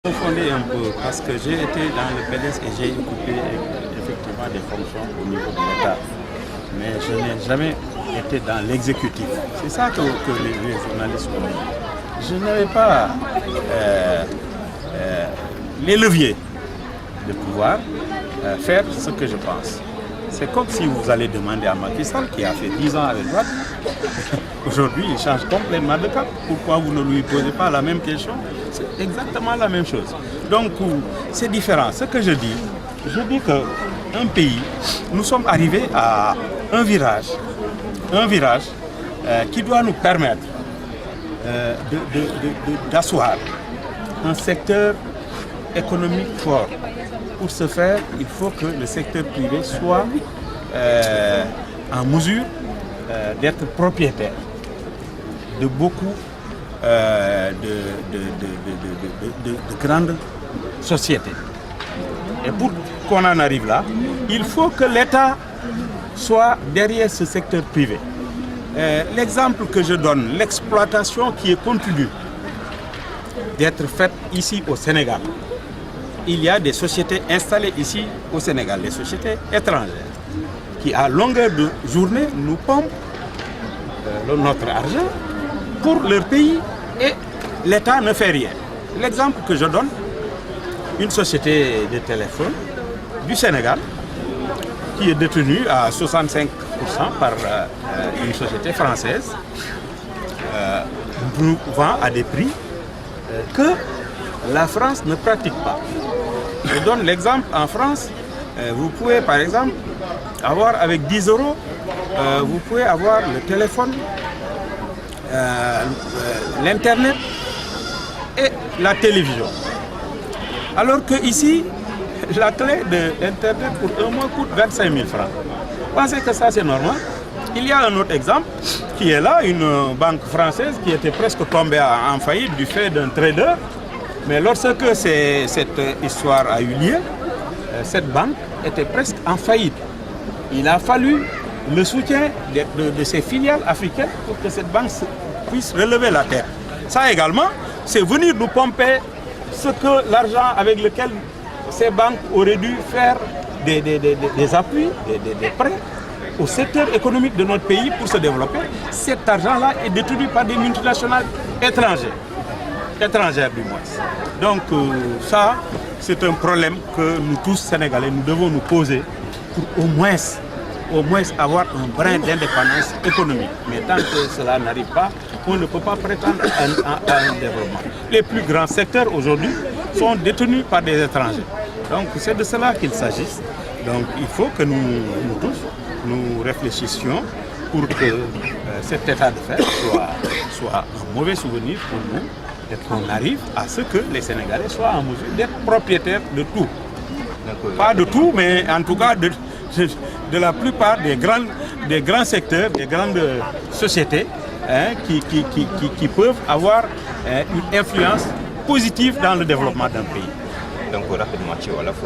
Confondé un peu parce que j'ai été dans le PDS et j'ai occupé effectivement des fonctions au niveau de l'État. Mais je n'ai jamais été dans l'exécutif. C'est ça que les journalistes ont dit. Je n'avais pas les leviers de pouvoir faire ce que je pense. C'est comme si vous allez demander à Macky Sall, qui a fait 10 ans avec Wade, aujourd'hui il change complètement de cap. Pourquoi vous ne lui posez pas la même question? C'est exactement la même chose. Donc c'est différent. Ce que je dis qu'un pays, nous sommes arrivés à un virage qui doit nous permettre d'asseoir un secteur économique fort. Pour ce faire, il faut que le secteur privé soit en mesure d'être propriétaire de beaucoup de grandes sociétés. Et pour qu'on en arrive là, il faut que l'État soit derrière ce secteur privé. L'exemple que je donne, l'exploitation qui est continue d'être faite ici au Sénégal. Il y a des sociétés installées ici au Sénégal, des sociétés étrangères, qui à longueur de journée nous pompent notre argent pour leur pays et l'État ne fait rien. L'exemple que je donne, une société de téléphone du Sénégal qui est détenue à 65% par une société française, nous vend à des prix que la France ne pratique pas. Je donne l'exemple, en France, vous pouvez par exemple avoir avec 10 €, vous pouvez avoir le téléphone, l'internet et la télévision. Alors que ici, la clé de l'internet pour un mois coûte 25 000 francs. Pensez que ça c'est normal? Il y a un autre exemple qui est là, une banque française qui était presque tombée en faillite du fait d'un trader. Mais lorsque cette histoire a eu lieu, cette banque était presque en faillite. Il a fallu le soutien de ses filiales africaines pour que cette banque puisse relever la terre. Ça également, c'est venir nous pomper ce que l'argent avec lequel ces banques auraient dû faire des appuis, des prêts au secteur économique de notre pays pour se développer. Cet argent-là est détenu par des multinationales étrangères du moins. Donc ça, c'est un problème que nous tous Sénégalais, nous devons nous poser pour au moins avoir un brin d'indépendance économique. Mais tant que cela n'arrive pas, on ne peut pas prétendre à un développement. Les plus grands secteurs aujourd'hui sont détenus par des étrangers. Donc c'est de cela qu'il s'agit. Donc il faut que nous tous, nous réfléchissions pour que cet état de fait soit un mauvais souvenir pour nous et qu'on arrive à ce que les Sénégalais soient en mesure d'être propriétaires de tout. Pas de tout, mais en tout cas de la plupart des grands secteurs, des grandes sociétés qui peuvent avoir une influence positive dans le développement d'un pays. Donc rapidement ci wolof